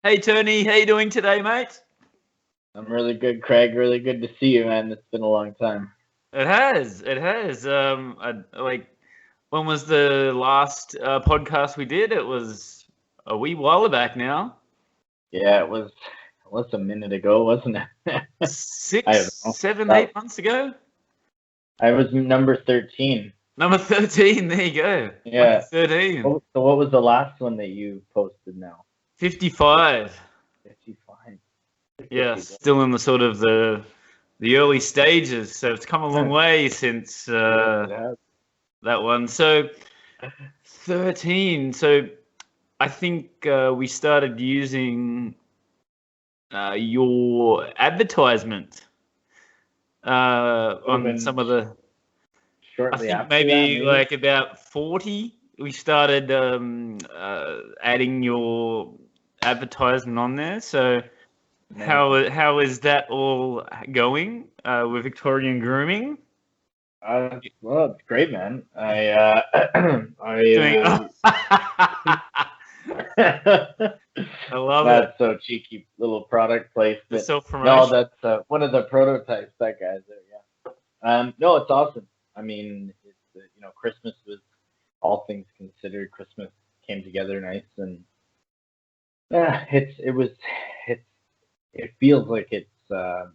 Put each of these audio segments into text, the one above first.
Hey Tony, how you doing today, mate? I'm really good, Craig. Really good to see you, man. It's been a long time. It has. When was the last podcast we did? It was a wee while back now. Yeah, it was a minute ago, wasn't it? I Six, don't know. seven, That 8 months ago. I was number 13. Number 13. There you go. Lucky Yeah. 13. So what was the last one that you posted now? 55. 55. Yeah, 50. still in the sort of the early stages. So it's come a long way since Yes, it has. that one. So 13. So I think we started using your advertisement Would have on been some of the. I shortly think after that, maybe maybe. like about 40. We started adding your advertisement on there. So Amazing. how is that all going with Victorian Grooming? Well, it's great, man. Doing. I love it. That's so cheeky, little product The placement. self No, promotion. that's one of the prototypes that guy's there. Yeah. No, it's awesome. I mean, it's Christmas was all things considered. Christmas came together nice, and yeah, it's it feels like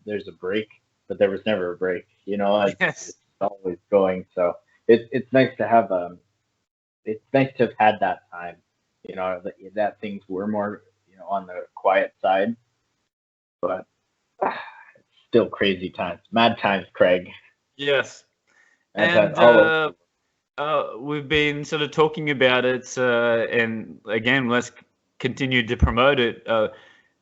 there's a break, but there was never a break. It's Yes. always going. So it's nice to have it's nice to have had that time. That things were more on the quiet side, but it's still crazy times, mad times, Craig. Yes. Mad times And all over the we've been sort of talking about it, and again, let's continue to promote it.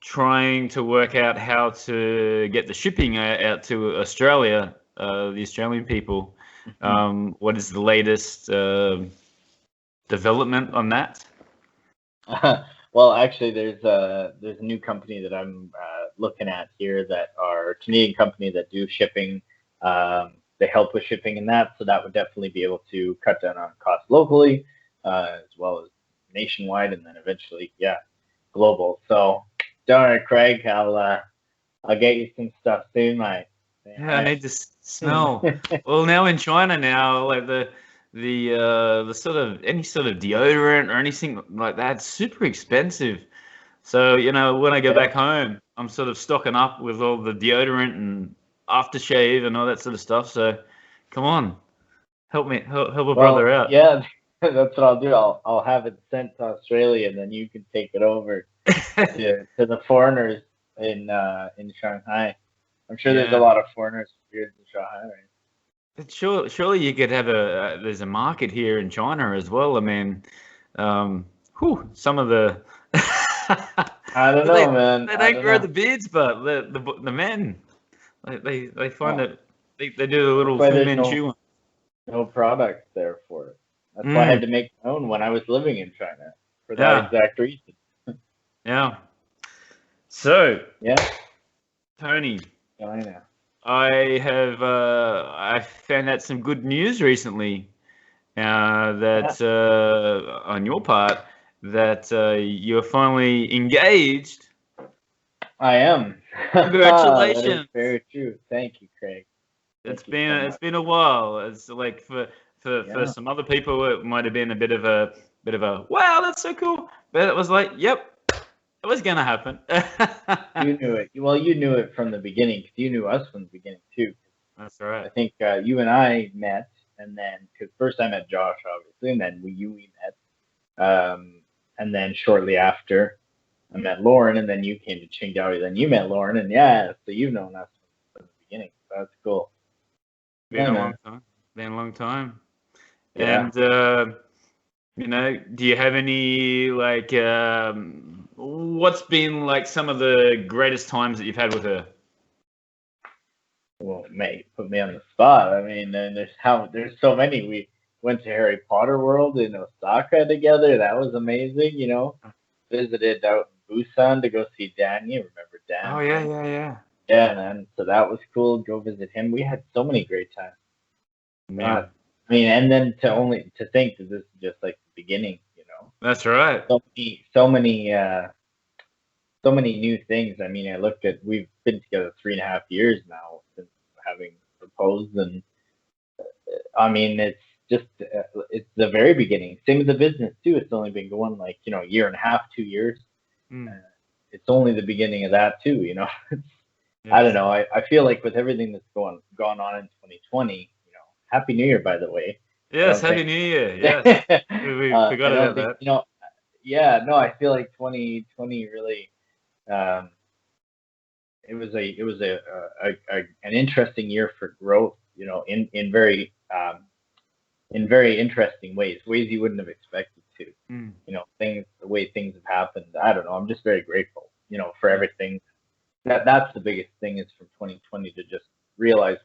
Trying to work out how to get the shipping out to Australia, the Australian people. world. What is the latest development on that? Well, actually, there's a new company that I'm looking at here that are a Canadian company that do shipping. They help with shipping and that, so that would definitely be able to cut down on costs locally, as well as nationwide, and then eventually, yeah, global. So, don't worry, Craig. I'll get you some stuff soon, mate. Saying Yeah, I need to smell. Well, now in China now, like the sort of any sort of deodorant or anything like that, super expensive. So, when I go Yeah. back home, I'm sort of stocking up with all the deodorant and aftershave and all that sort of stuff. So, come on, help me, help a brother Well, out. yeah, that's what I'll do. I'll have it sent to Australia, and then you can take it over to the foreigners in Shanghai. I'm sure there's a Yeah, lot of foreigners here in Shanghai, right? but surely you could have there's a market here in China as well. I mean, some of the I don't but they know, man. they I don't don't grow know. the beards, but the men they find Oh, that they do the that's little why Fu there's no Manchu. no products there for it. That's why I Mm, had to make my own when I was living in China for that yeah, exact reason. yeah. So Yeah, Tony, China. I found out some good news recently. Yeah, That on your part that you're finally engaged. I am. That is Congratulations! very true. Thank you, Craig. It's Thank you so it's much. been a while. It's like for Yeah. some other people, it might have been a bit of a wow, that's so cool. But it was like, yep, it was gonna happen. You knew it. Well, you knew it from the beginning because you knew us from the beginning too. That's right. I think you and I met, and then because first I met Josh, obviously, and then we met, and then shortly after I met Lauren, and then you came to Qingdao, then you met Lauren, and yeah, so you've known us from the beginning. So that's cool. Been Yeah, a long man. time. Been a long time. Yeah. And do you have any like what's been like some of the greatest times that you've had with her? Well, mate, put me on the spot. I mean, and there's so many. We went to Harry Potter World in Osaka together. That was amazing. Visited out in Busan to go see Dan. You remember Oh Dan, yeah, right? yeah, yeah. Yeah, man. So that was cool. Go visit him. We had so many great times. Yeah, God, I mean, and then to think that this is just like the beginning. that's right. So many so many new things. I mean, we've been together 3.5 years now since having proposed, and I mean, it's the very beginning. Same with the business too. It's only been going like a year and a half, 2 years. Mm. It's only the beginning of that too. Yes. I don't know. I feel like with everything that's gone on in 2020, Happy New Year, by the way. Yes, Happy New Year. Yes. We I forgot don't about think, that. yeah, no, I feel like 2020 really, um, it was an interesting year for growth, in very interesting ways you wouldn't have expected to. Mm. The way things have happened. I don't know. I'm just very grateful, for Yeah. everything. That's the biggest thing is from 2020 to just realize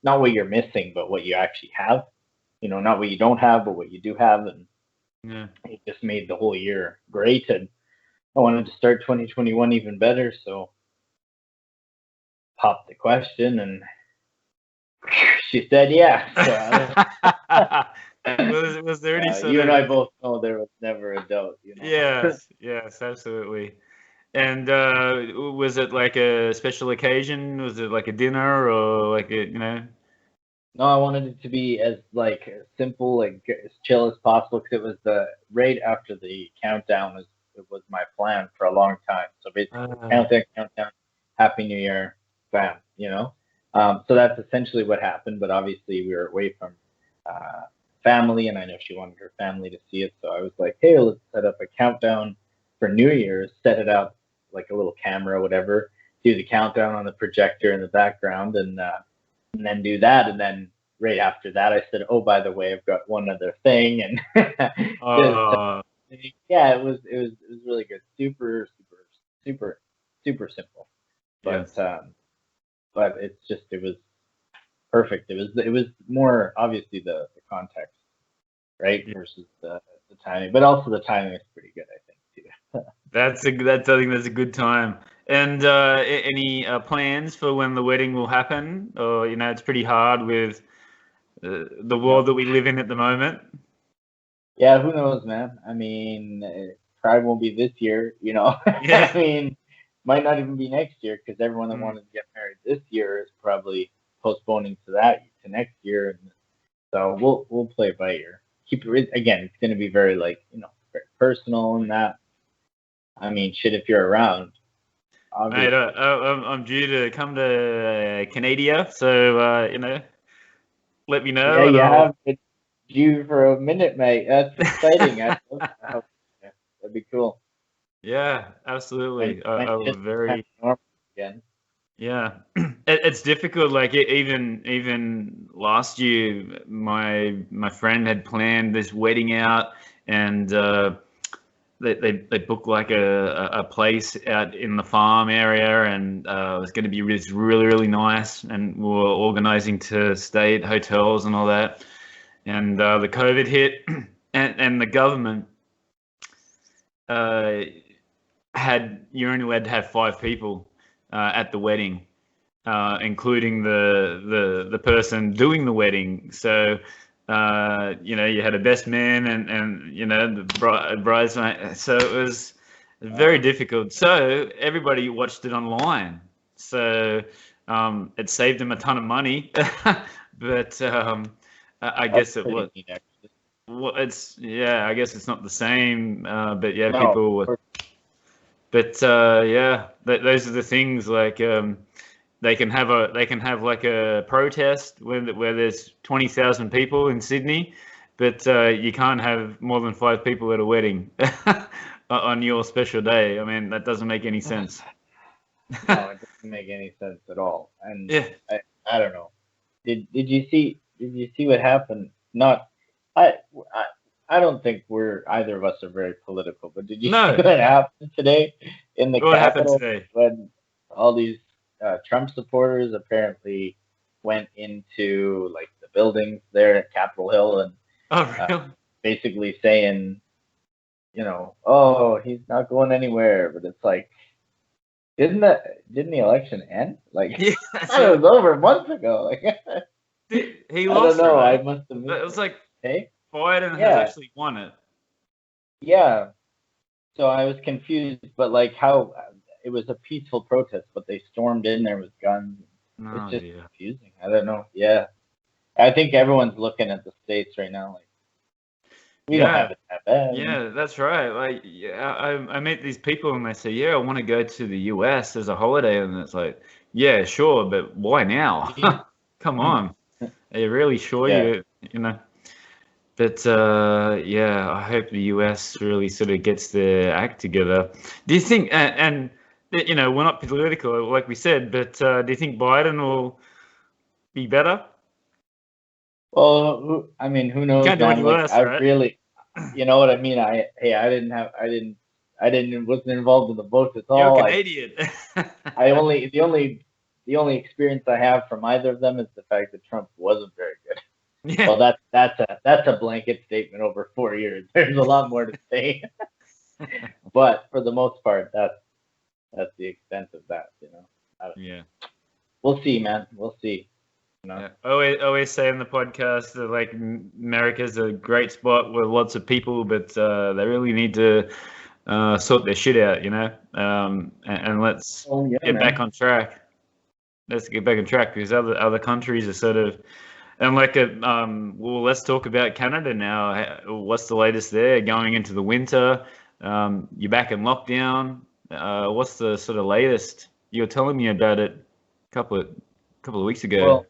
not what you're missing, but what you actually have. Not what you don't have, but what you do have, and Yeah. it just made the whole year great. And I wanted to start 2021 even better, so popped the question, and she said yeah. Was there any sort You and of? I both know there was never a doubt. Yes, yes, absolutely. And was it like a special occasion? Was it like a dinner or like a? No, I wanted it to be as simple, as chill as possible, because it was the right after the countdown. It was my plan for a long time. So basically, countdown, Happy New Year, bam. So that's essentially what happened. But obviously, we were away from family, and I know she wanted her family to see it. So I was like, hey, let's set up a countdown for New Year's. Set it up like a little camera, whatever. Do the countdown on the projector in the background, and then do that. And then right after that, I said, "Oh, by the way, I've got one other thing." And yeah, it was really good. Super, super, super, super simple. But Yes. but it was perfect. It was more obviously the context, right, Yeah. versus the timing. But also the timing is pretty good, I think, too. I think that's a good time. And any plans for when the wedding will happen? Or it's pretty hard with the world that we live in at the moment. Yeah, who knows, man? I mean, probably won't be this year, Yeah. I mean, might not even be next year because everyone that wanted to get married this year is probably postponing to next year, and so we'll play it by ear. Keep it again. It's going to be very very personal and that. I mean, shit, if you're around, Mate, obviously. I'm due to come to Qingdao, so let me Yeah, know and you I'll. have been due for a minute, mate. That's exciting. Yeah, that'd be cool. Yeah, When absolutely. when I just was kind very. of normal again. Yeah, it's difficult. Like even last year, my friend had planned this wedding out, and they booked like a place out in the farm area, and it was going to be really nice, and we were organizing to stay at hotels and all that, and the COVID hit, and the government uh, you only allowed to have 5 people at the wedding, including the person doing the wedding. So you had a best man and the bridesmaid. So it was very difficult. So everybody watched it online. So it saved them a ton of money, but I That's guess it was. pretty neat, actually. Well, I guess it's not the same, but yeah, No, people were. But yeah, those are the things like they can have like a protest where there's 20,000 people in Sydney, but you can't have more than 5 people at a wedding on your special day. I mean, that doesn't make any sense. no, it doesn't make any sense at all. And Yeah. I don't know. Did you see what happened? Not I I I don't think either of us are very political, but did you see No. what happened today in the What happened Capitol today? when all these Trump supporters apparently went into like the buildings there at Capitol Hill and Oh, uh, really? basically saying, oh, he's not going anywhere, but it's like didn't the election end? Like Yeah. I thought it was over months ago. Like He I don't lost, know. I right? must have It missed was it. like Hey, Biden has yeah, actually won it. yeah. So I was confused, but like how? it was a peaceful protest, but they stormed in there with guns. It's just confusing. I don't know. Yeah, I think everyone's looking at the States right now, like we don't have it that bad. Yeah, that's right. Like, yeah, I meet these people and they say, "Yeah, I want to go to the US as a holiday," and it's like, "Yeah, sure, but why now? Come on, are you really sure you know?" But yeah, I hope the US really sort of gets their act together. Do you think? And you know, we're not political, like we said, but do you think Biden will be better? Well, I mean, who knows, Can't do man? any Like, worse, I right? really, you know what I mean? I wasn't involved in the vote at You're all. Canadian. The only experience I have from either of them is the fact that Trump wasn't very good. Yeah. Well, that's a blanket statement over 4 years. There's a lot more to say, but for the most part, that's the extent of that. You know. Yeah. We'll see, man. We'll see. You know? Yeah. Always say in the podcast that like America's a great spot with lots of people, but they really need to sort their shit out, you know. And let's get back on track. Let's get back on track because other countries are sort of and like well, let's talk about Canada now. What's the latest there? Going into the winter, you're back in lockdown. What's the sort of latest? You were telling me about it a couple of weeks ago. Well,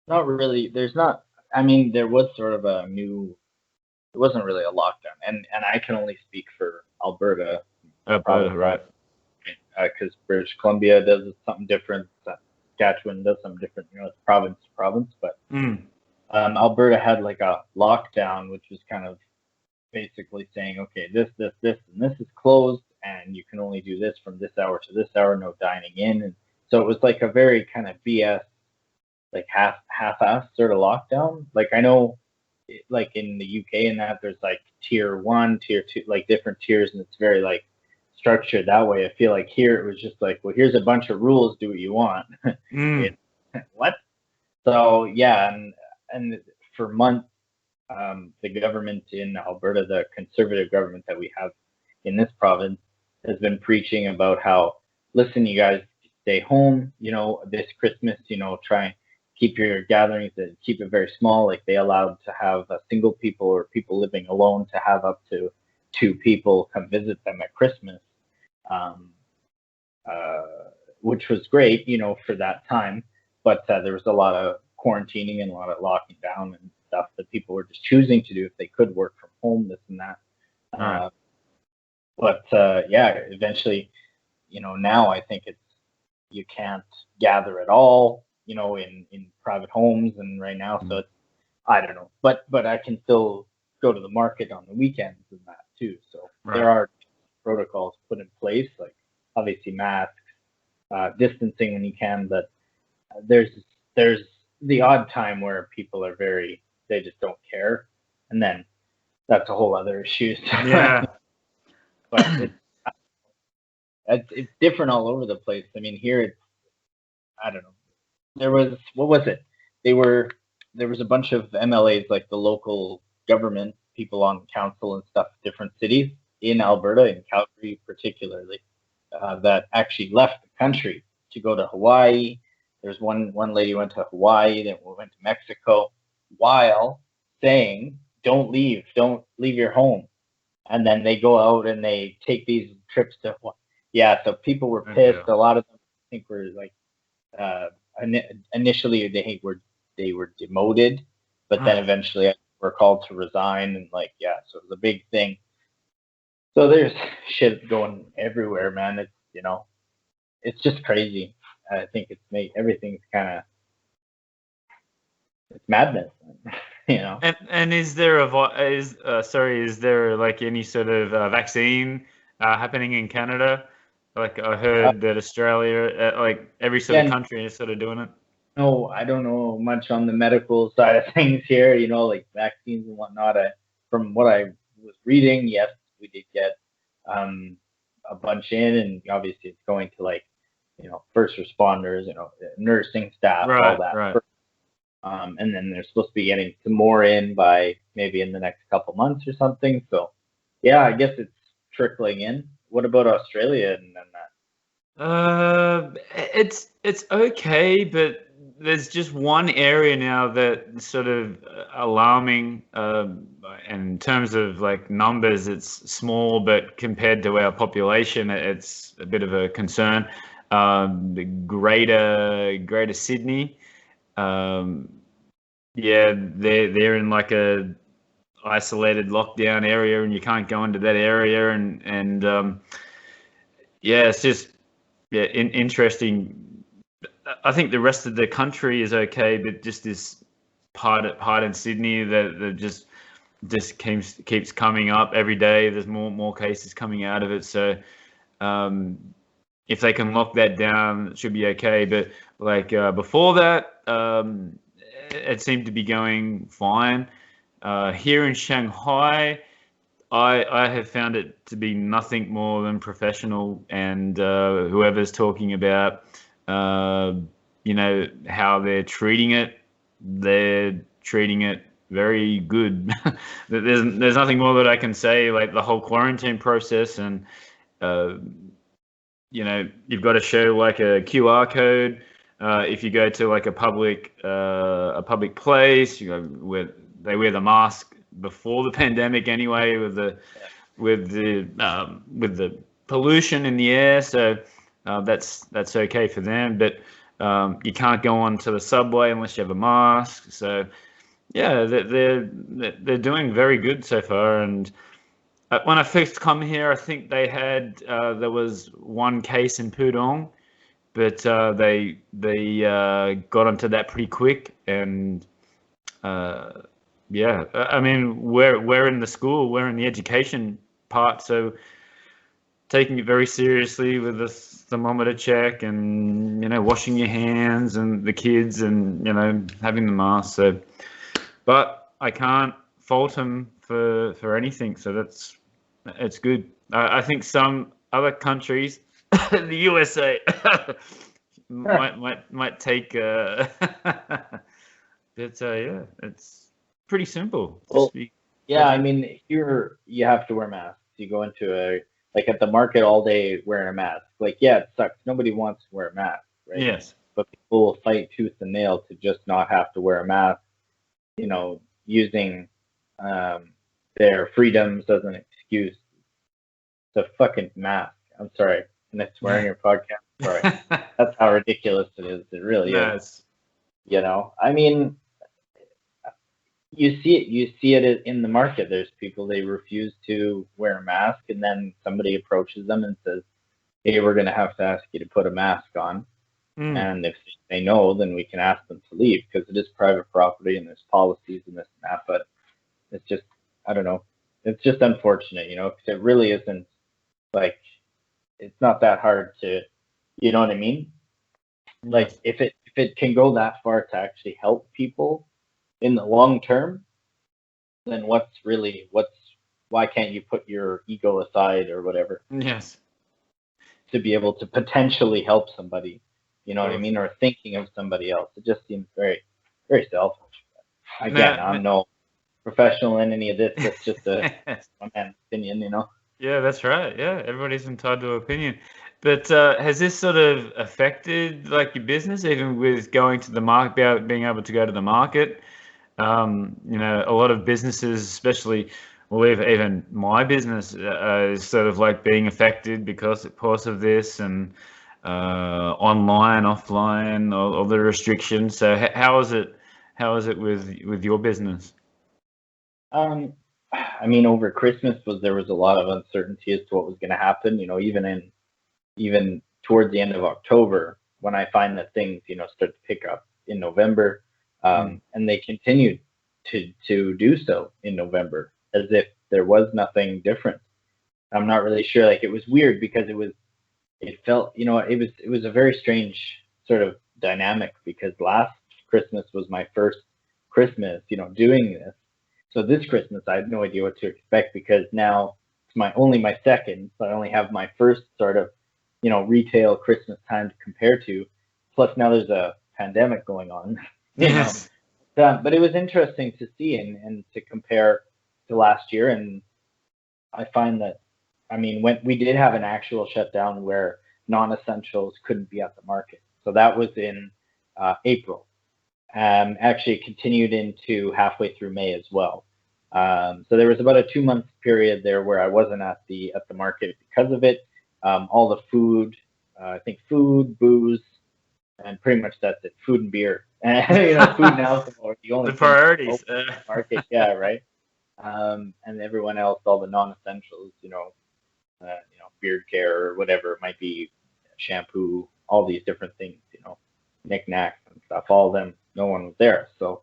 not really. There's not. I mean, there was sort of a new. It wasn't really a lockdown, and I can only speak for Alberta. Alberta, right? Because British Columbia does something different. Saskatchewan does something different. You know, it's province to province. But Alberta had like a lockdown, which was kind of basically saying, okay, this, and this is closed, and you can only do this from this hour to this hour. No dining in, and so it was like a very kind of BS. Like half-assed sort of lockdown. Like I know, like in the UK and that there's like tier 1, tier 2, like different tiers, and it's very like structured that way. I feel like here it was just like, well, here's a bunch of rules, do what you want. What? So yeah, and for months, the government in Alberta, the conservative government that we have in this province, has been preaching about how, listen, you guys stay home, you know, this Christmas, you know, try keep your gatherings and keep it very small. Like they allowed to have single people or people living alone to have up to 2 people come visit them at Christmas, which was great, you know, for that time. But there was a lot of quarantining and a lot of locking down and stuff that people were just choosing to do if they could work from home, this and that. But yeah, eventually, you know, now I think you can't gather at all, you know, in private homes and right now. So it's, I don't know, but I can still go to the market on the weekends and that too. So there are protocols put in place, like obviously masks, distancing when you can, but there's the odd time where people are they just don't care, and then that's a whole other issue. Yeah. But it's different all over the place. I mean, here it's, I don't know. There was, what was it? There was a bunch of MLAs, like the local government people on council and stuff, different cities in Alberta, in Calgary particularly, that actually left the country to go to Hawaii. There's one lady went to Hawaii, then went to Mexico, while saying, don't leave your home. And then they go out and they take these trips to Hawaii. Yeah, so people were pissed. A lot of them, I think, were like, initially they were demoted, but then eventually were called to resign, and like, yeah, so it was a big thing. So there's shit going everywhere, man. It's, you know, it's just crazy. I think it's made everything's kind of, it's madness, you know. And is there is there like any sort of vaccine happening in Canada? Like I heard that Australia, like every sort of country is sort of doing it. No, I don't know much on the medical side of things here, you know, like vaccines and whatnot. From what I was reading, yes, we did get a bunch in, and obviously it's going to, like, you know, first responders, you know, nursing staff, all that. Right. And then they're supposed to be getting some more in by maybe in the next couple months or something. So yeah, I guess it's trickling in. What about Australia and that? It's okay, but there's just one area now that's sort of alarming. In terms of like numbers, it's small, but compared to our population, it's a bit of a concern. The Greater Sydney, um, yeah, they're in like a isolated lockdown area, and you can't go into that area, and yeah, it's just yeah, interesting. I think the rest of the country is okay, but just this part in Sydney that just keeps coming up every day. There's more cases coming out of it. So um, if they can lock that down, it should be okay. But like before that, it seemed to be going fine. Here in Shanghai, I have found it to be nothing more than professional, and whoever's talking about, uh, how they're treating it very good. There's nothing more that I can say. Like the whole quarantine process, and uh, you've got to show like a QR code if you go to like a public place. Where they wear the mask before the pandemic anyway, with the pollution in the air. So that's okay for them, but you can't go onto the subway unless you have a mask. So yeah, they're doing very good so far. And when I first come here, I think there was one case in Pudong, but they got onto that pretty quick. And yeah, I mean, we're in the school, we're in the education part, so taking it very seriously with the thermometer check, and washing your hands, and the kids, and having the mask. So, but I can't fault them for anything. So it's good. I think some other countries, the USA, might take. But yeah, it's pretty simple. Well, yeah, I mean, here you have to wear masks. You go into like at the market all day wearing a mask. Like, yeah, it sucks. Nobody wants to wear a mask, right? Yes. But people will fight tooth and nail to just not have to wear a mask. Using their freedoms as an excuse. It's a fucking mask. I'm sorry, and I swear on your podcast. Sorry, that's how ridiculous it is. It really is. I mean, you see it in the market. There's people, they refuse to wear a mask, and then somebody approaches them and says, hey, we're going to have to ask you to put a mask on. And if they say no, then we can ask them to leave, because it is private property and there's policies and this and that. But it's just, I don't know, it's just unfortunate, because it really isn't, like, it's not that hard to, you know what I mean? Like, if it can go that far to actually help people in the long term, then why can't you put your ego aside or whatever? Yes. To be able to potentially help somebody, you know what I mean? Or thinking of somebody else. It just seems very, very selfish. Again, I'm no professional in any of this. It's just a one man's opinion, Yeah, that's right. Yeah, everybody's entitled to opinion. But has this sort of affected like your business, even with going to the market, being able to go to the market? A lot of businesses, especially, well, even my business is sort of like being affected because of this, and online, offline, all the restrictions. So how is it with your business? I mean, over Christmas there was a lot of uncertainty as to what was going to happen. Even towards the end of October, when I find that things start to pick up in November, and they continued to do so in November, as if there was nothing different. I'm not really sure. Like, it was weird because it felt, it was a very strange sort of dynamic, because last Christmas was my first Christmas, doing this. So this Christmas, I had no idea what to expect, because now it's only my second, so I only have my first sort of, retail Christmas time to compare to. Plus now there's a pandemic going on. Yes. But it was interesting to see and to compare to last year. And I find that, I mean, when we did have an actual shutdown where non-essentials couldn't be at the market. So that was in April. Actually, it continued into halfway through May as well. So there was about a 2-month period there where I wasn't at the market because of it. All the food, I think food, booze, and pretty much that's it. Food and beer, and food and alcohol are the only priorities. Market, yeah, right. And everyone else, all the non-essentials, beard care or whatever it might be, shampoo, all these different things, knickknacks and stuff. All of them, no one was there. So,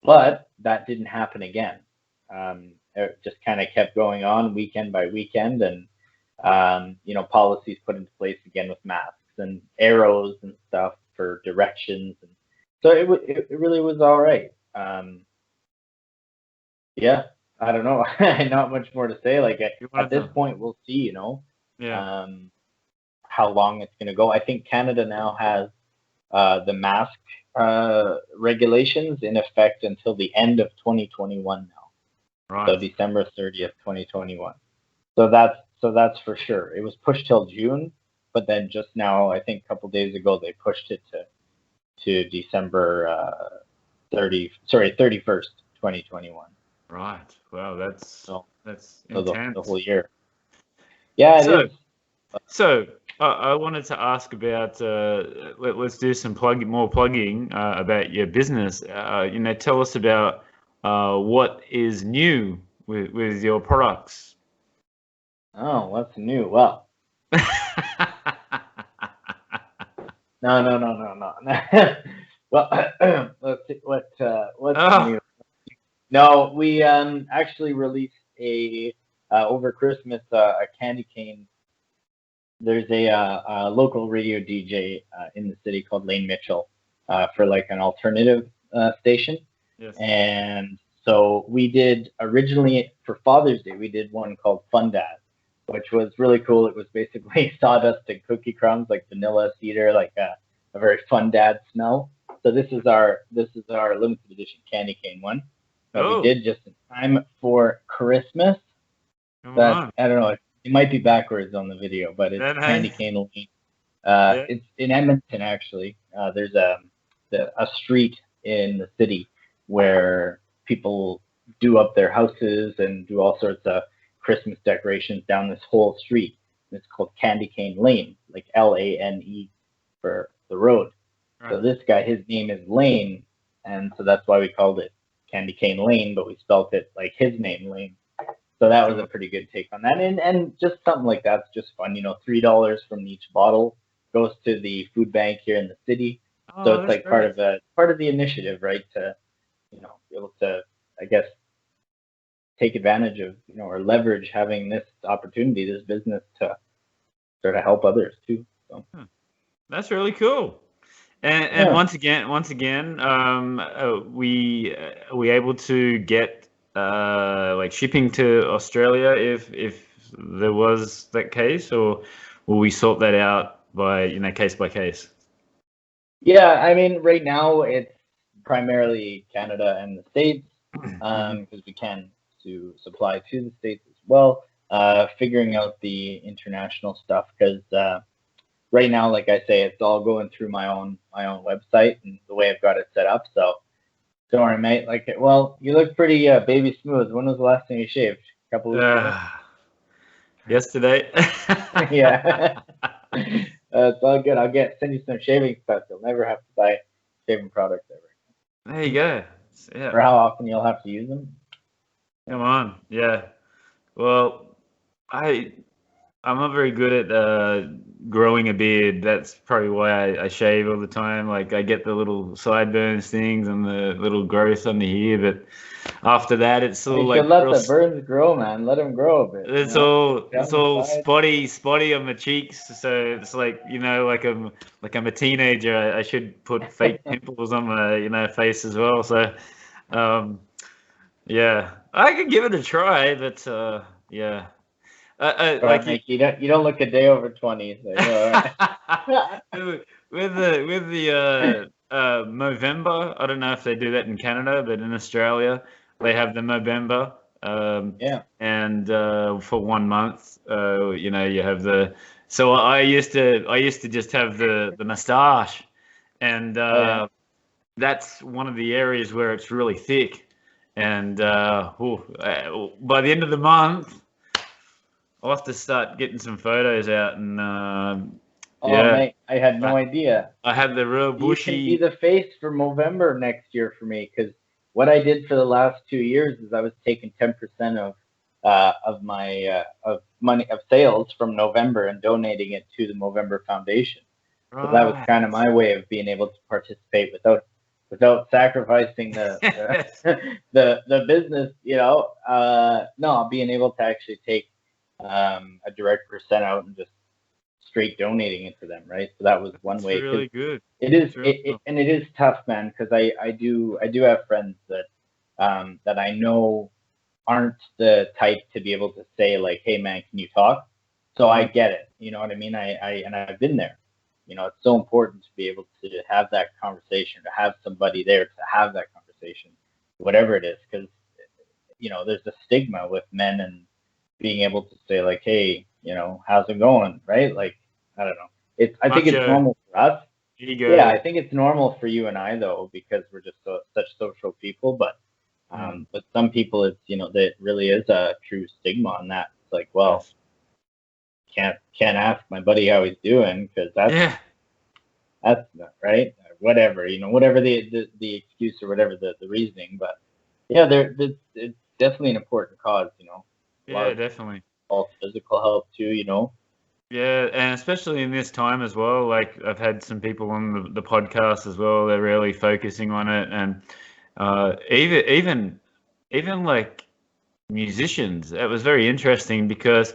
but that didn't happen again. It just kind of kept going on weekend by weekend, and policies put into place again with masks and arrows and stuff for directions, and so it really was all right. Yeah, I don't know. Not much more to say. Like at this point, we'll see. Yeah. How long it's going to go. I think Canada now has the mask regulations in effect until the end of 2021 now. Right. So December 30th, 2021. So that's for sure. It was pushed till June, but then just now, I think a couple days ago, they pushed it to December 31st, 2021. Right. Wow, that's intense. The whole year. Yeah, it is. So I wanted to ask about. Let's do some more plugging about your business. Tell us about what is new with your products. Oh, what's new? Well, no. Well, let's see what's new. No, we actually released over Christmas a candy cane. There's a local radio DJ in the city called Lane Mitchell for like an alternative station. Yes. And so we did originally for Father's Day, we did one called Fun Dad, which was really cool. It was basically sawdust and cookie crumbs, like vanilla cedar, like a very Fun Dad smell. So this is our limited edition candy cane one that we did just in time for Christmas. I don't know. It might be backwards on the video, but it's candy cane lane. It's in Edmonton, actually. There's a street in the city where people do up their houses and do all sorts of Christmas decorations down this whole street. It's called Candy Cane Lane, like Lane for the road. Right. So this guy, his name is Lane, and so that's why we called it Candy Cane Lane, but we spelt it like his name, Lane. So that was a pretty good take on that, and just something like that's just fun. $3 from each bottle goes to the food bank here in the city. So it's like part of the initiative, right? To be able to, I guess, take advantage of or leverage having this opportunity, this business to sort of help others too. So that's really cool. And once again, we able to get like shipping to Australia if there was that case, or will we sort that out by case by case? Yeah, I mean, right now it's primarily Canada and the States, because we can to supply to the States as well. Figuring out the international stuff, because right now, like I say, it's all going through my own website and the way I've got it set up. So don't worry, mate. Well, you look pretty baby smooth. When was the last time you shaved? A couple weeks ago? Yesterday. Yeah. It's all good. I'll send you some shaving stuff. You'll never have to buy shaving products ever. There you go. Yeah. Or how often you'll have to use them. Come on. Yeah. Well, I'm not very good at growing a beard. That's probably why I shave all the time. Like I get the little sideburns things and the little growth under here, but after that, it's all like let the burns grow, man. Let them grow a bit. It's all spotty on my cheeks. So it's like like I'm a teenager. I should put fake pimples on my face as well. So yeah, I could give it a try, but yeah. Like you don't look a day over 20. So with the Movember, I don't know if they do that in Canada, but in Australia they have the Movember. And for 1 month, you have the So I used to just have the moustache, and that's one of the areas where it's really thick. And by the end of the month, I'll have to start getting some photos out. And Oh, mate, I had no idea. I had the real You bushy. can be the face for Movember next year for me, because what I did for the last 2 years is I was taking 10% of my of sales from November and donating it to the Movember Foundation. So that was kind of my way of being able to participate without sacrificing the the business, no, being able to actually take a direct percent out and just straight donating it to them, right? So that was one way. Really good. It is, and it is tough, man, because I do have friends that that I know aren't the type to be able to say like, hey man, can you talk? So I get it, you know what I mean? And I've been there. It's so important to be able to have that conversation, to have somebody there to have that conversation, whatever it is, because there's a stigma with men and being able to say like, hey, how's it going, right? Like, I don't know. I think it's normal for us. Yeah, I think it's normal for you and I though, because we're just such social people. But some people, it's that really is a true stigma on that. It's like, well, can't ask my buddy how he's doing, because that's not right. Whatever, whatever the excuse or whatever the reasoning. But yeah, it's definitely an important cause. Yeah, definitely. All physical health too. Yeah, and especially in this time as well. Like I've had some people on the podcast as well. They're really focusing on it, and even like musicians. It was very interesting because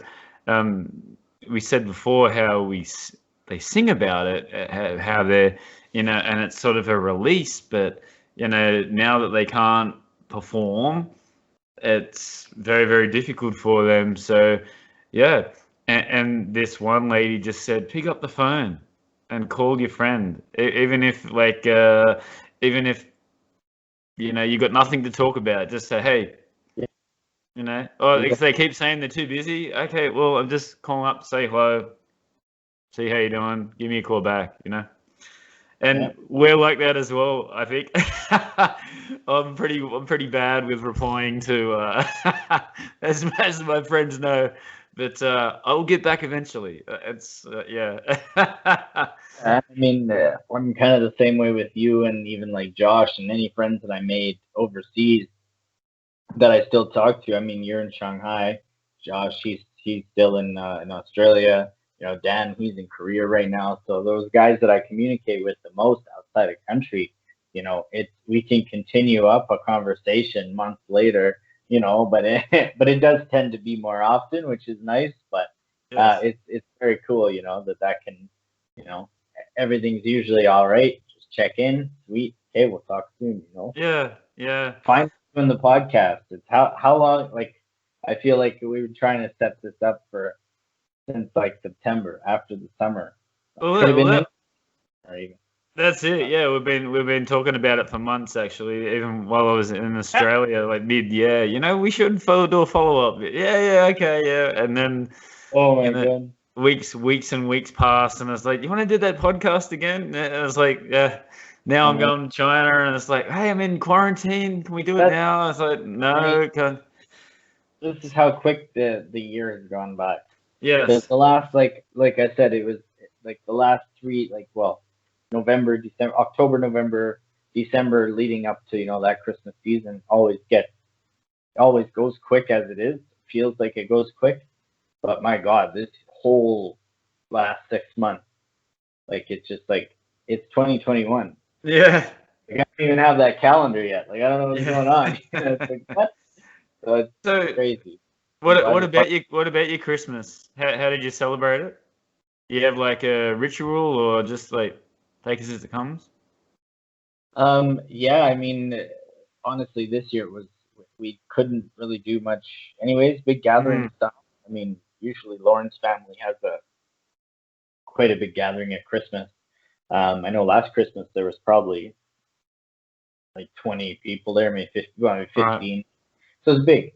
we said before how they sing about it, how they're and it's sort of a release. But now that they can't perform, it's very, very difficult for them. So yeah. And this one lady just said, pick up the phone and call your friend, even if you got nothing to talk about. Just say, hey, or if they keep saying they're too busy, okay, well, I'm just calling up to say hello, see how you're doing, give me a call back, And we're like that as well, I think. I'm pretty bad with replying to as my friends know. But I'll get back eventually. I mean, I'm kind of the same way with you, and even like Josh and any friends that I made overseas that I still talk to. I mean, you're in Shanghai, Josh. He's still in Australia. Dan, he's in Korea right now. So those guys that I communicate with the most outside of country, we can continue up a conversation months later. But it does tend to be more often, which is nice. But it's very cool, that can, everything's usually all right. Just check in, sweet. Okay, we'll talk soon. Yeah. Fine doing the podcast. It's how long? Like, I feel like we were trying to set this up since like September after the summer. That's it. Yeah, we've been talking about it for months actually. Even while I was in Australia, like mid-year. We should do a follow-up. Yeah, okay, yeah. And then God, weeks and weeks passed, and I was like, "You want to do that podcast again?" And I was like, "Yeah." Now I'm going to China, and it's like, "Hey, I'm in quarantine. Can we do it now?" I was like, "No." This is how quick the year has gone by. Yes. The last like I said, it was like the last three, November, December, October, November, December, leading up to that Christmas season always goes quick as it is. Feels like it goes quick, but my God, this whole last 6 months, it's just it's 2021. Yeah. I don't even have that calendar yet. I don't know what's going on. It's like, what? So it's crazy. What about your Christmas? How did you celebrate it? Do you have like a ritual, or just like take it as it comes? Yeah, I mean, honestly, this year we couldn't really do much anyways. Big gathering stuff. I mean, usually Lauren's family has quite a big gathering at Christmas. I know last Christmas there was probably like 20 people there, maybe 15. Right. So it's big.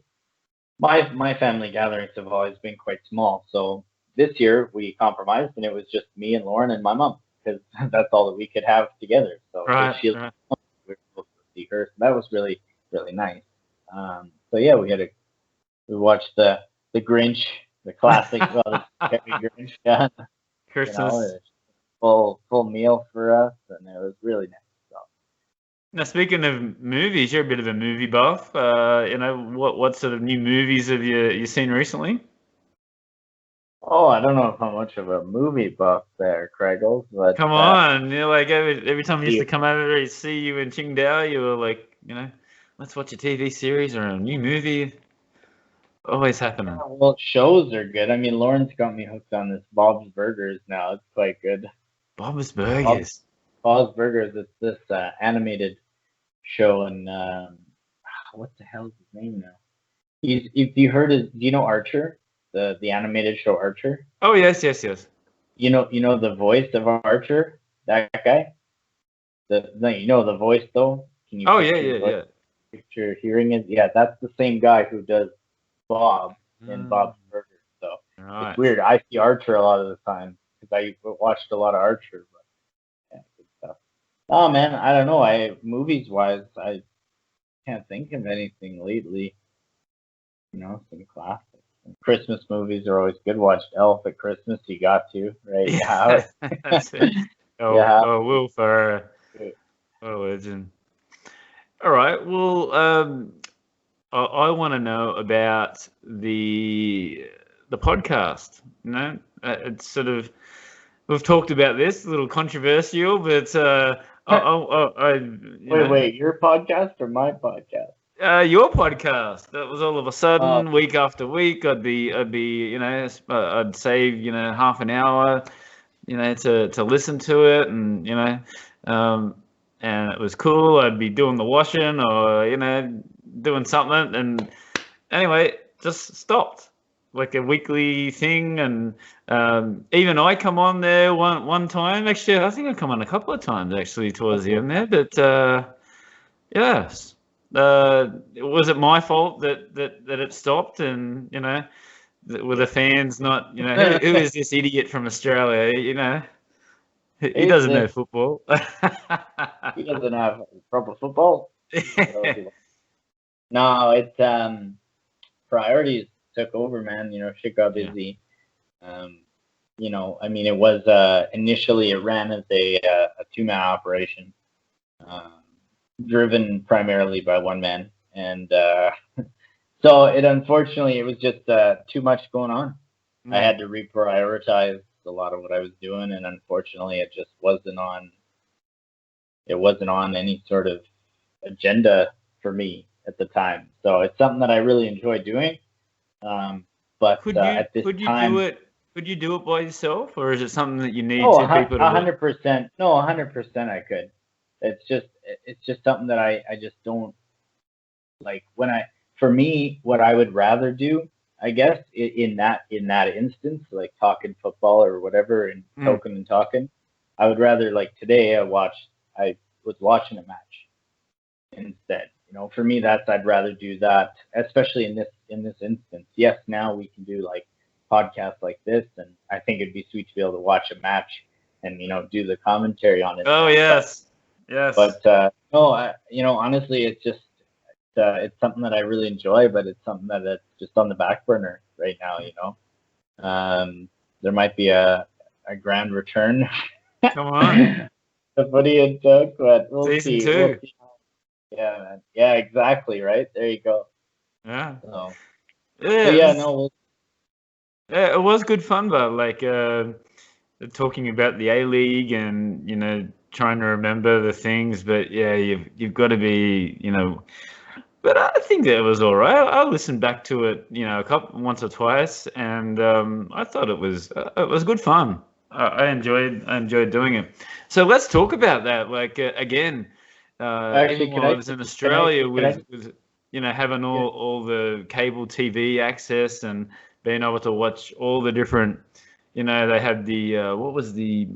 My family gatherings have always been quite small, so this year we compromised, and it was just me and Lauren and my mom because that's all that we could have together. So Right. she Right. we were able to see her. So that was really really nice. So yeah, we watched the Grinch, the classic, well, the Terry Grinch, yeah, you know, Christmas. it's full meal for us, and it was really nice. So. Now, speaking of movies, you're a bit of a movie buff. What sort of new movies have you seen recently? Oh, I don't know how much of a movie buff there, Craigles, but Come on, like every time you used the to come over and see you in Qingdao, you were like, let's watch a TV series or a new movie. Always happening. well, shows are good. I mean, Lauren's got me hooked on this Bob's Burgers now. It's quite good. Bob's Bob, Burgers. Bob's Burgers. It's this animated show, and what the hell is his name now? If you heard it, do you know Archer, the animated show Archer? Oh yes, yes, yes. You know the voice of Archer, that guy. The voice though. Can you Oh yeah, picture his yeah, voice? yeah. Picture hearing it? Yeah, that's the same guy who does Bob in Mm, Bob's Burgers. So it's right. weird. I see Archer a lot of the time because I watched a lot of Archer. But yeah, good stuff. Oh man, I don't know. I movies wise, I can't think of anything lately. Some classics. Christmas movies are always good. Watched Elf at Christmas. You got to, right? You have Yeah, that's it. it. You Oh, have oh, Will Ferrell. it. What a legend. All right. Well, I want to know about the podcast. It's sort of we've talked about this, a little controversial, but Wait, your podcast or my podcast? your podcast. That was all of a Uh, sudden, week after week, I'd save half an hour, to listen to it, and and it was cool. I'd be doing the washing or doing something, and anyway, just stopped like a weekly thing, and even I come on there one time. Actually, I think I come on a couple of times actually towards the end there, but yes. Was it my fault that it stopped, and were the fans not, who is this idiot from Australia, he Who's doesn't know this? football. He doesn't have proper football. No, it's priorities took over, man. Shit got Yeah. busy. Um, I mean, it was initially it ran as a two-man operation, um, driven primarily by one man, and so it was just too much going on. I had to reprioritize a lot of what I was doing, and unfortunately, it just wasn't on. It wasn't on any sort of agenda for me at the time. So it's something that I really enjoy doing. But at this Could you do time, it? Could you do it by yourself, or is it something that you need oh, two people to do? 100%. No, 100% I could. It's just something that I just don't like for me, what I would rather do, I guess, in that instance, like talking football or whatever, and Mm. token and talking, I would rather, like today I was watching a match instead. For me, I'd rather do that, especially in this instance. Yes, now we can do like podcasts like this, and I think it'd be sweet to be able to watch a match and do the commentary on it. Oh yes, yes. But no, honestly, it's something that I really enjoy, but it's something that's just on the back burner right now. There might be a grand return. Come on, The Footy and Toke, but we'll season see. We'll 2. see. Yeah, man. Yeah, exactly. Right there, you go. Yeah, So, yeah. but yeah, no, Yeah, it was good fun, but like talking about the A League and trying to remember the things. But yeah, you've got to be But I think that it was all right. I listened back to it once or twice, and I thought it was good fun. I enjoyed doing it. So let's talk about that. Like again, actually, even while I was in can I, Australia, can I, with having yeah, all the cable TV access and being able to watch all the different, they had the what was the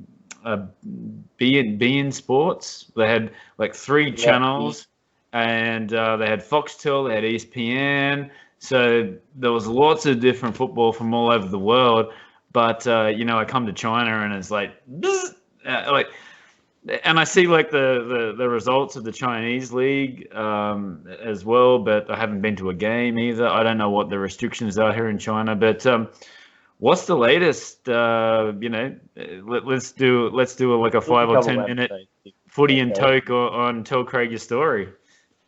beIN Sports. They had like 3 yeah, channels, and they had Foxtel, they had ESPN. So there was lots of different football from all over the world. But I come to China and it's like, and I see like the results of the Chinese league as well, but I haven't been to a game either. I don't know what the restrictions are here in China, but what's the latest? Let's do like a 5 or 10 minute Footy and Toke on Tell Craig Your Story.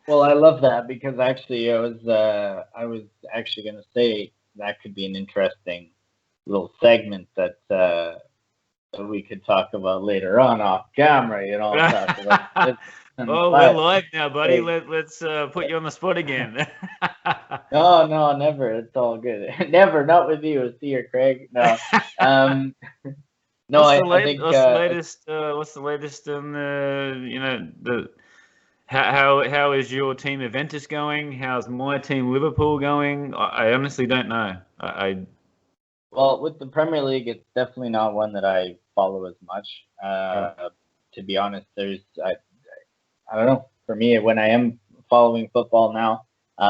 Well, I love that because actually I was actually going to say that could be an interesting little segment that we could talk about later on off camera. Talk about oh, we're live now, buddy. Let's put you on the spot again. No, never. It's all good. Never, not with you. See you, Craig. No. No, I think. What's the latest in the how is your team Juventus going? How's my team Liverpool going? I honestly don't know. Well, with the Premier League, it's definitely not one that I follow as much. To be honest, I don't know. For me, when I am following football now,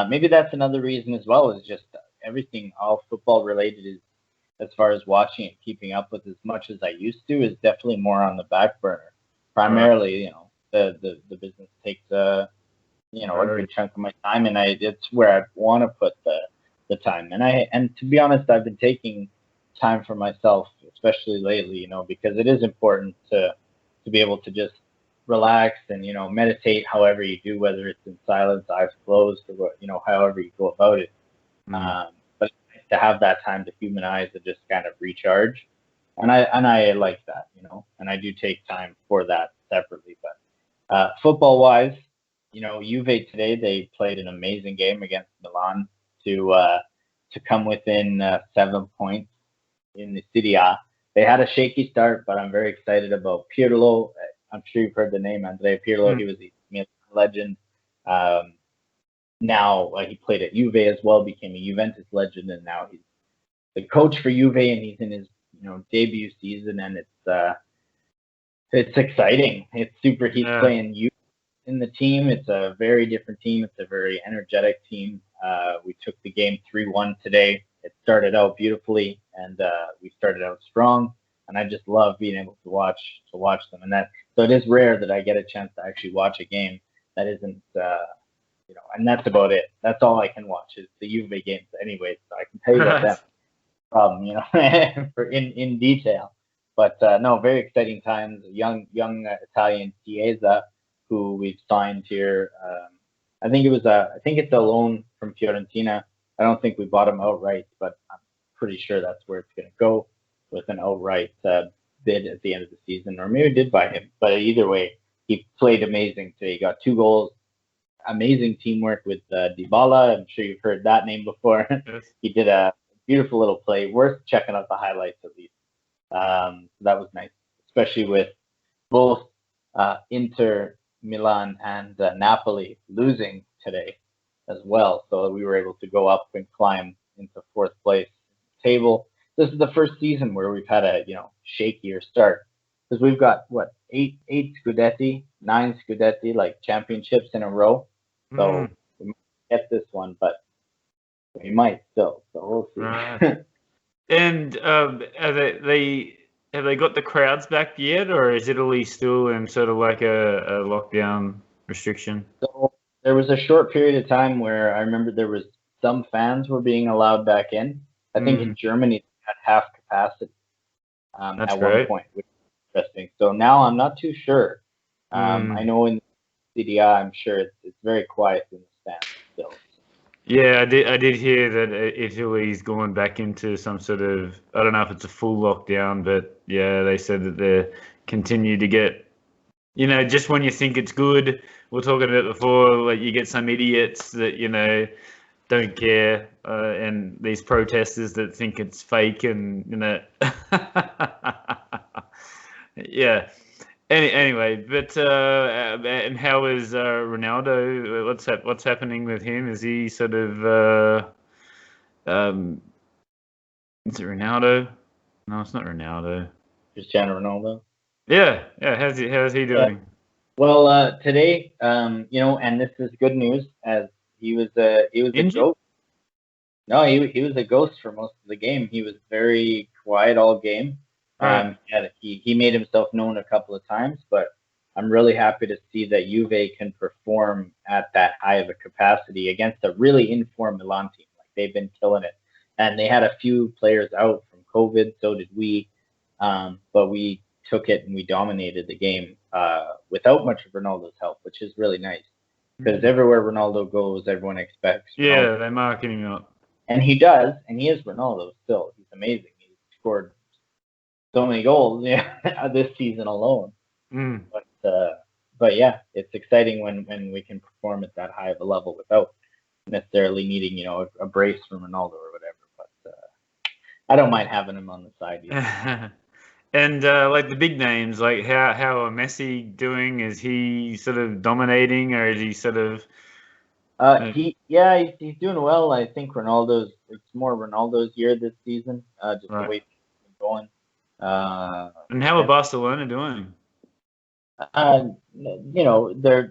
maybe that's another reason as well. Is just everything all football related is, as far as watching and keeping up with as much as I used to, is definitely more on the back burner. Primarily, the business takes a good chunk of my time, and it's where I want to put the time. And to be honest, I've been taking time for myself, especially lately, because it is important to be able to just relax and meditate, however you do, whether it's in silence, eyes closed, or however you go about it. But to have that time to humanize and just kind of recharge, and I like that, and I do take time for that separately. But football wise, Juve today, they played an amazing game against Milan to come within 7 points in the Serie A. They had a shaky start, but I'm very excited about Pirlo. I'm sure you've heard the name, Andrea Pirlo. He was a Milan legend. Now he played at Juve as well, became a Juventus legend, and now he's the coach for Juve, and he's in his debut season, and it's exciting. It's super. He's playing Juve in the team. It's a very different team. It's a very energetic team. We took the game 3-1 today. It started out beautifully, and we started out strong. And I just love being able to watch them. And so it is rare that I get a chance to actually watch a game that isn't, and that's about it. That's all I can watch is the Juve games anyway. So I can tell you about that problem, in detail. But no, very exciting times. Young Italian Chiesa, who we've signed here. I think it's a loan from Fiorentina. I don't think we bought him outright, but I'm pretty sure that's where it's going to go, with an outright bid at the end of the season, or maybe we did buy him. But either way, he played amazing today. He got 2 goals. Amazing teamwork with Dybala. I'm sure you've heard that name before. Yes. He did a beautiful little play. Worth checking out the highlights at least. That was nice, especially with both Inter Milan and Napoli losing today as well. So we were able to go up and climb into 4th place table. This is the first season where we've had a shakier start, because we've got 8 Scudetti, 9 Scudetti, like championships in a row. So we might get this one, but we might still. So we'll see. Right. And have they got the crowds back yet, or is Italy still in sort of like a lockdown restriction? So there was a short period of time where I remember there was some fans were being allowed back in. I think in Germany at half capacity at one point, which is interesting. So now I'm not too sure. I know in CDI, I'm sure it's very quiet in the stands still. Yeah, I did hear that Italy's going back into some sort of, I don't know if it's a full lockdown, but yeah, they said that they continue to get, just when you think it's good, we're talking about before, like you get some idiots that, don't care, and these protesters that think it's fake, and yeah. Anyway, but and how is Ronaldo? What's happening with him? Is he sort of is it Ronaldo? No, it's not Ronaldo. Cristiano Ronaldo. Yeah. How's he doing? Well, today, and this is good news, as he was a goat. No, he was a ghost for most of the game. He was very quiet all game. Right. He made himself known a couple of times, but I'm really happy to see that Juve can perform at that high of a capacity against a really informed Milan team. Like they've been killing it, and they had a few players out from COVID. So did we, but we took it and we dominated the game without much of Ronaldo's help, which is really nice because everywhere Ronaldo goes, everyone expects Ronaldo. Yeah, they're marking him up. And he does, and he is Ronaldo still. He's amazing. He's scored so many goals this season alone. Mm. But yeah, it's exciting when we can perform at that high of a level without necessarily needing a brace from Ronaldo or whatever. But I don't mind having him on the side either. And like the big names, like how are Messi doing? Is he sort of dominating, or is he sort of? He's doing well. I think it's more Ronaldo's year this season, just Right. the way things are going. And how are Barcelona doing?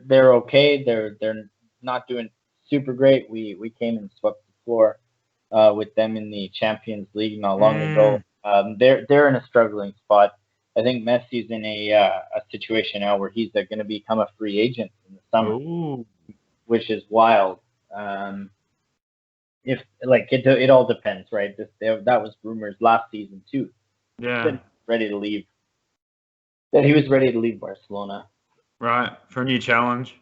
They're okay. They're not doing super great. We came and swept the floor with them in the Champions League not long ago. They're in a struggling spot. I think Messi's in a situation now where he's going to become a free agent in the summer. Ooh. Which is wild. If like it all depends, right? That was rumors last season too. Yeah. Ready to leave. That he was ready to leave Barcelona. Right, for a new challenge.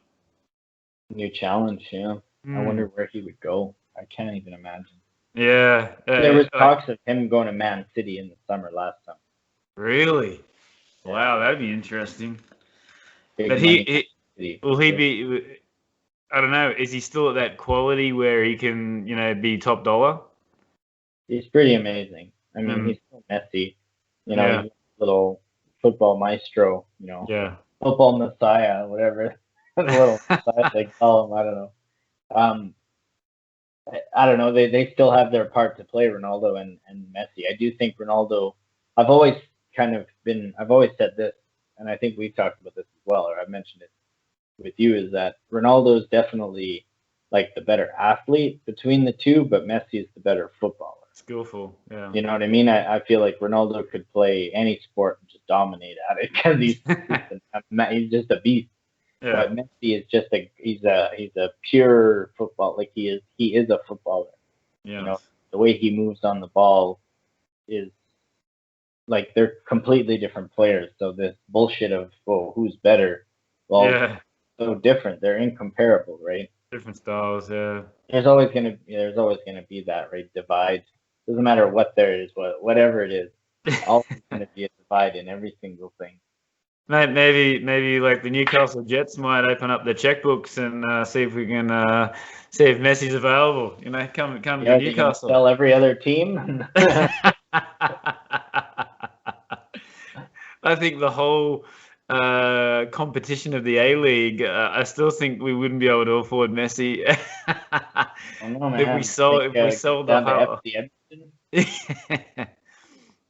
New challenge, yeah. I wonder where he would go. I can't even imagine. Yeah. There was talks of him going to Man City in the summer last summer. Really? Yeah. Wow, that'd be interesting. Big but will he be? I don't know. Is he still at that quality where he can, be top dollar? He's pretty amazing. I mean, he's still Messi. He's a little football maestro. Yeah. Football messiah, whatever. Little messiah they call him. I don't know. I don't know. They still have their part to play, Ronaldo and Messi. I do think Ronaldo. I've always said this, and I think we've talked about this as well, or I've mentioned it with you, is that Ronaldo is definitely like the better athlete between the two, but Messi is the better footballer. Skillful, yeah. You know what I mean? I feel like Ronaldo could play any sport and just dominate at it because he's just a beast. Yeah. But Messi is just he's a pure football. Like he is a footballer. Yeah. The way he moves on the ball is like they're completely different players. So this bullshit of who's better, so different. They're incomparable, right? Different styles, yeah. There's always gonna be that, right? Divide. Doesn't matter what there is, whatever it is, always gonna be a divide in every single thing. Maybe like the Newcastle Jets might open up their checkbooks and see if we can see if Messi's available. Come to Newcastle. Sell every other team. I think the whole competition of the A-League, I still think we wouldn't be able to afford Messi. I know, man. If we sold the whole.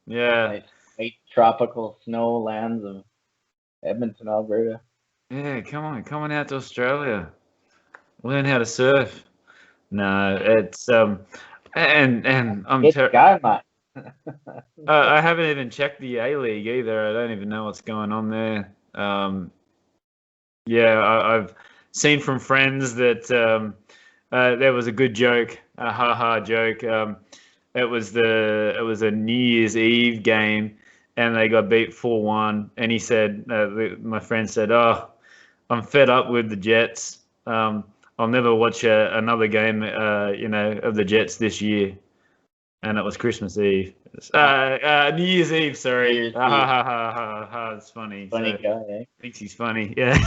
Yeah. Late tropical snow lands of Edmonton, Alberta. Yeah, come on out to Australia. Learn how to surf. No, it's and I'm I haven't even checked the A-League either. I don't even know what's going on there. I've seen from friends that there was a good joke, a ha-ha joke. It was a New Year's Eve game, and they got beat 4-1. And he said, my friend said, "Oh, I'm fed up with the Jets. I'll never watch another game, of the Jets this year." And it was Christmas Eve. New Year's Eve, sorry. It's funny. Funny guy, eh? Thinks he's funny, yeah.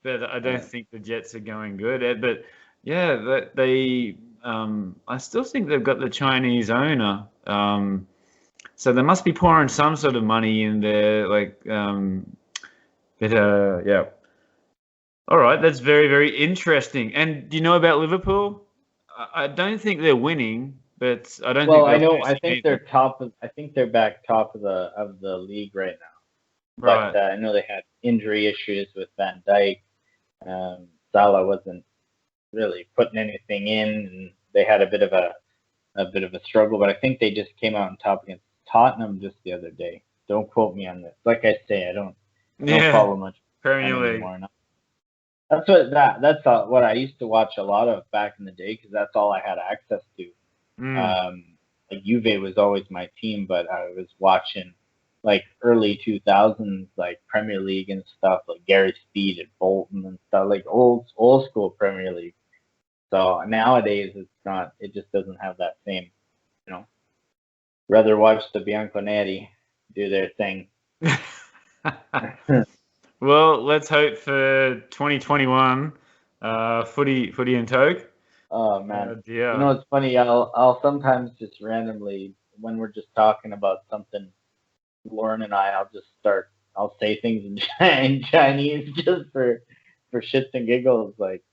But I don't think the Jets are going good. But yeah, they I still think they've got the Chinese owner. So they must be pouring some sort of money in there, yeah. All right, that's very, very interesting. And do you know about Liverpool? I don't think they're winning, but I don't. Well, I know. I think they're top. I think they're back top of the league right now. Right. But I know they had injury issues with Van Dijk. Salah wasn't really putting anything in, they had a bit of a struggle, but I think they just came out on top against Tottenham just the other day. Don't quote me on this. Like I say, I don't follow much Premier League anymore. No. That's what I used to watch a lot of back in the day because that's all I had access to. Like Juve was always my team, but I was watching like early 2000s, like Premier League and stuff, like Gary Speed at Bolton and stuff, like old school Premier League. So nowadays it just doesn't have that same, you know. Rather watch the Bianconeri do their thing. Well, let's hope for 2021 footy and toke. Oh man, dear. You know it's funny. I'll sometimes just randomly when we're just talking about something, Lauren and I'll say things in Chinese just for shits and giggles. Like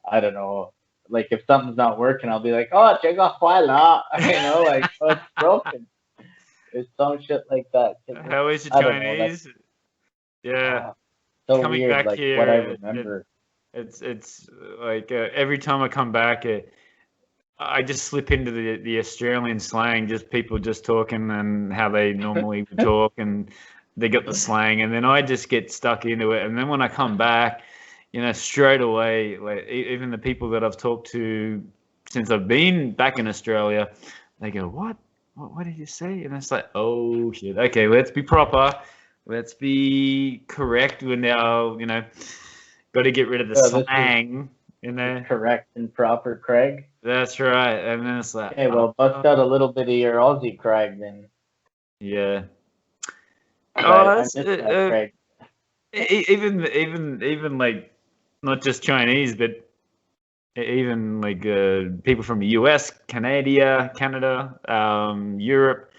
I don't know, like if something's not working, I'll be like, oh, 这个坏了, you know, like oh, it's broken. There's some shit like that. How is your Chinese? Yeah. So coming weird, back like here, what I remember. It's like every time I come back, I just slip into the Australian slang, just people just talking and how they normally would talk, and they got the slang, and then I just get stuck into it. And then when I come back, you know, straight away, like even the people that I've talked to since I've been back in Australia, they go, "What did you say?" And it's like, "Oh shit, okay, let's be proper." Let's be correct. We're now, you know, got to get rid of the slang in there. Correct and proper, Craig. That's right. And then it's like, okay, well, bust out a little bit of your Aussie, Craig, then. Yeah. Craig. Even like not just Chinese, but even like people from the US, Canada, Europe.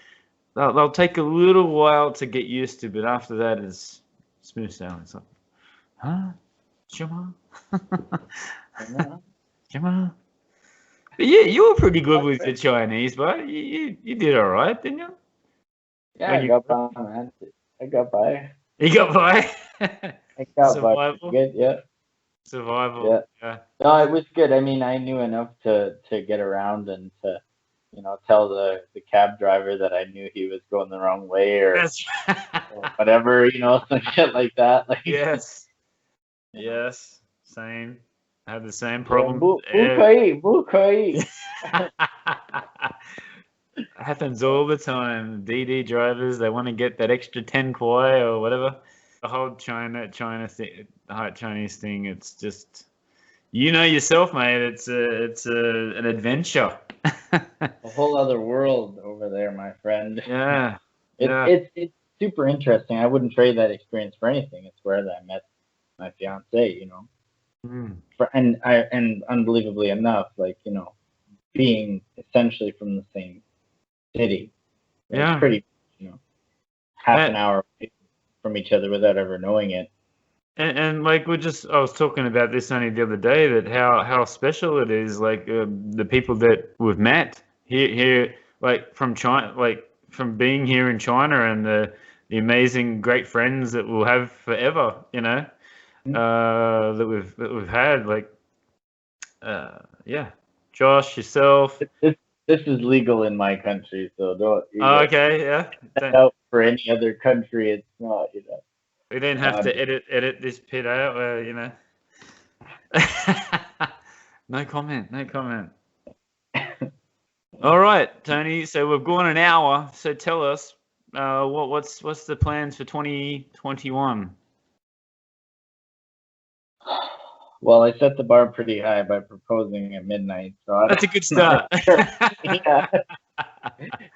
They'll take a little while to get used to, but after that is smooth sailing. It's like, huh? Shema? Shema? But yeah, you were pretty good with the Chinese, but you did all right, didn't you? Yeah, I got by, man. I got by. You got by? I got by. Good, yeah. Survival. Yeah. No, it was good. I mean, I knew enough to get around and to, you know, tell the cab driver that I knew he was going the wrong way or whatever, you know, some shit like that. Like yes. Yes. Same. I had the same problem. Happens all the time. DD drivers, they want to get that extra 10 kwai or whatever. The whole China thing, the Chinese thing, it's just, you know yourself, mate. It's an adventure. A whole other world over there, my friend. Yeah. It's super interesting. I wouldn't trade that experience for anything. It's where I met my fiance, you know. And unbelievably enough, like, you know, being essentially from the same city. It's pretty, you know, half an hour from each other without ever knowing it. And like I was talking about this only the other day, that how special it is, like the people that we've met here, like from China, like from being here in China, and the amazing great friends that we'll have forever, you know, that we've had, like, yeah, Josh, yourself. This is legal in my country, so don't. Okay, yeah. Out for any other country, it's not, you know. We didn't have to edit this bit out, you know. No comment. All right, Tony. So we've gone an hour. So tell us, what's the plans for 2021? Well, I set the bar pretty high by proposing at midnight. So that's a good start. Yeah.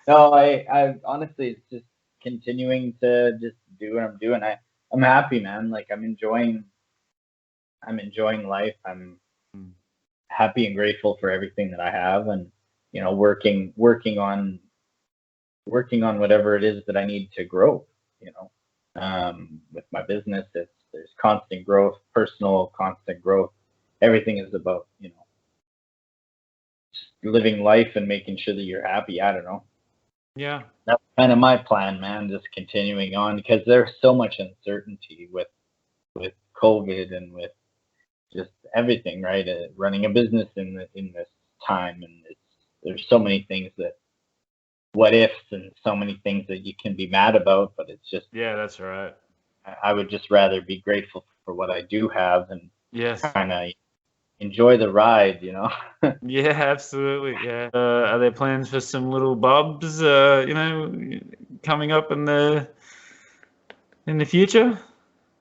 No, I honestly, it's just continuing to just do what I'm doing. I'm happy, man. Like I'm enjoying life. I'm happy and grateful for everything that I have, and you know, working on whatever it is that I need to grow. You know, with my business, there's constant growth, personal constant growth. Everything is about, you know, just living life and making sure that you're happy. I don't know. Yeah. That's kind of my plan, man, just continuing on, because there's so much uncertainty with COVID and with just everything, right? Running a business in this time, and it's there's so many things that what ifs and so many things that you can be mad about, but it's just Yeah, that's right. I would just rather be grateful for what I do have and Yes. kind of enjoy the ride, you know. Yeah, absolutely. Yeah. Are there plans for some little bubs, coming up in the future?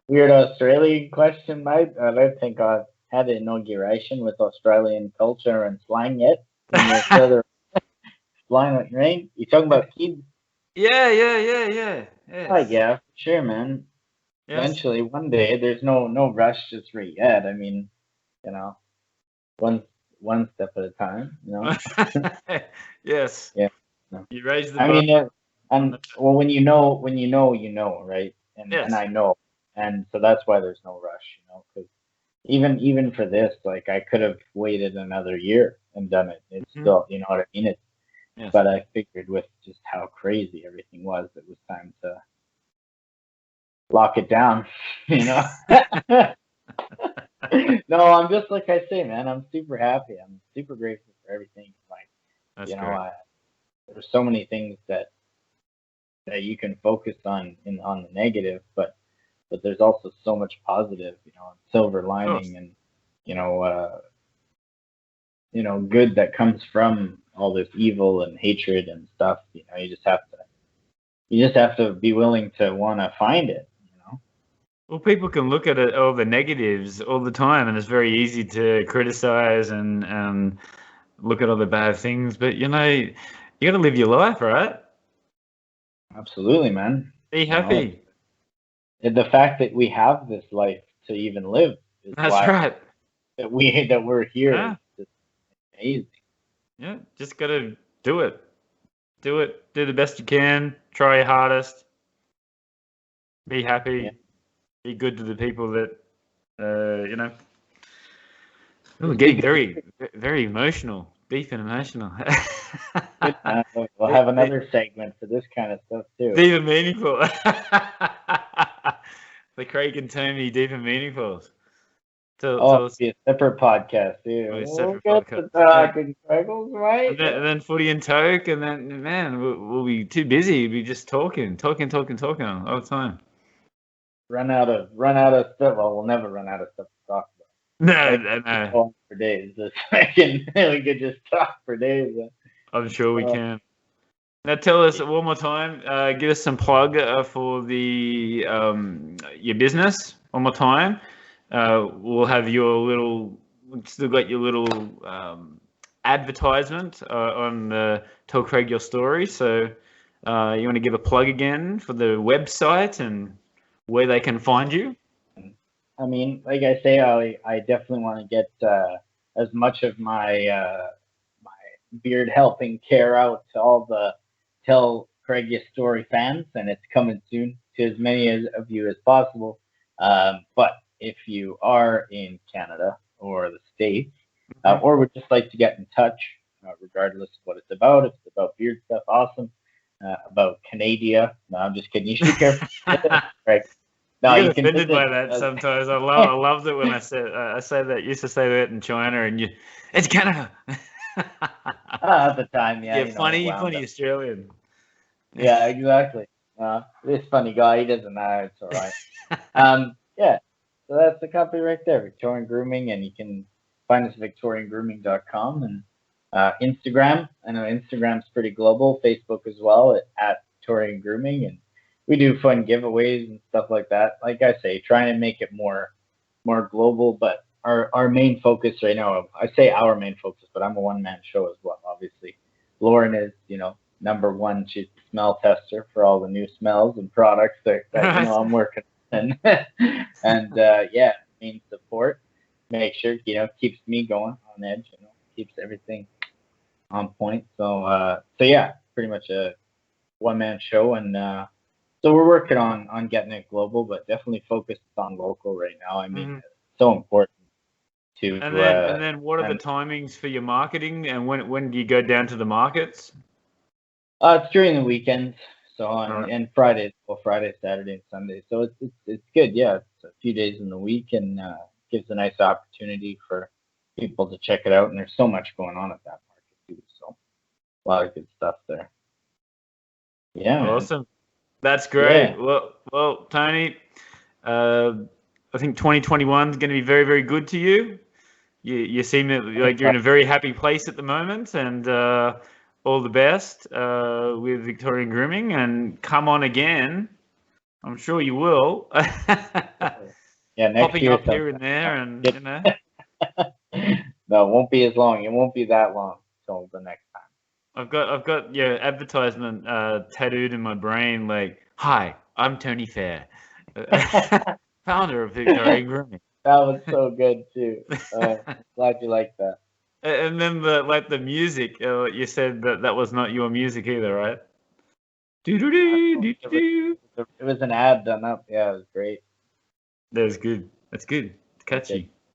Weird Australian question, mate. I don't think I've had an inauguration with Australian culture and slang yet. When you're further slang, what you mean? You talking about kids? Yeah. Oh Yes. yeah, sure, man. Yes. Eventually, one day. There's no rush just right yet. I mean, you know, one one step at a time. You know. Yes. Yeah. No. You raise the I bar mean, on and the. well, you know, right? And Yes. I know, and so that's why there's no rush, you know, because even for this, like I could have waited another year and done it. It's Mhm. still, you know what I mean? It's Yes. but I figured with just how crazy everything was, it was time to lock it down, you know. No, I'm just like I say, man. I'm super happy. I'm super grateful for everything. Like, That's you know, great. there's so many things that you can focus on the negative, but there's also so much positive, you know, silver Of course. lining and you know, good that comes from all this evil and hatred and stuff. You know, you just have to be willing to want to find it. You know, Well, people can look at it, all the negatives all the time, and it's very easy to criticize and look at all the bad things. But you got to live your life, right? absolutely, man. Be You know, happy. the fact that we have this life to even live is That's why right. that we're here is Yeah, just amazing. yeah. Just got to do it. Do it. Do the best you can. Try your hardest. Be Yeah. happy. Be good to the people that you know. Oh, Just be getting good. very emotional, deep and emotional. Good, man. We'll deep, have deep, another segment for this kind of stuff too. deep and meaningful. The Craig and Tony deep and meaningful. Oh, Tell it'll us be a separate podcast too. a We'll separate get podcast. to Yeah. talking Fraggles, right? And then Footy and Toke, and then man, we'll be too busy. We'll be just talking all the time. Run out of stuff. Well, we'll never run out of stuff to talk about. No, Like no, we could no. go on for days. This we could just talk for days. I'm sure we Uh, can. Now tell us one more time. Give us some plug for the your business one more time. We'll have your little. We've still got your little advertisement on Tell Craig Your Story. So you want to give a plug again for the website and where they can find you? I mean, like I say, I definitely want to get as much of my beard helping care out to all the Tell Craig Your Story fans, and it's coming soon to as many of you as possible. But if you are in Canada or the States, Mhm. or would just like to get in touch, regardless of what it's about, if it's about beard stuff, awesome. About Canada, no, I'm just kidding. You should be careful. Right? No, You you get can offended by visit. that sometimes. I loved it when I say that. Used to say that in China, and it's Canada. At the time, yeah, Yeah, you know, wound funny up. Australian. Yeah, exactly. This funny guy, he doesn't know. It's all right. Yeah. So that's the company right there, Victorian Grooming, and you can find us at victoriangrooming.com and Instagram. I know Instagram's pretty global. Facebook as well at Victorian Grooming, and we do fun giveaways and stuff like that. Like I say, trying to make it more global, but our main focus right now, I say our main focus, but I'm a one man show as well, obviously. Lauren is, number one. She's the smell tester for all the new smells and products that Right. I'm working on. And yeah, main support. Make sure, keeps me going on edge, keeps everything on point. So yeah, pretty much a one man show and so we're working on getting it global, but definitely focused on local right now. I mean, Mhm. it's so important to And then what are the and timings for your marketing, and when do you go down to the markets? it's during the weekends, so All right. and Fridays, well, Friday, Saturday, and Sunday. So it's good. Yeah, it's a few days in the week and gives a nice opportunity for people to check it out. And there's so much going on at that market too. So A lot of good stuff there. Yeah, man. Awesome. That's great. Yeah. Well, Tony, I think 2021 is going to be very, very good to you. You seem like you're in a very happy place at the moment, and all the best with Victorian Grooming. And come on again. I'm sure you will. Yeah, next Popping year up here and there, and you know. No, it won't be as long. It won't be that long till the next time. I've got your advertisement tattooed in my brain. Like, hi, I'm Tony Fehr, founder of Victorian Grooming. That was so good too. Glad you liked that. And then the music, you said that was not your music either, right? Do do do do do. It was an ad done up. Yeah, it was great. That was good. That's good. It's catchy.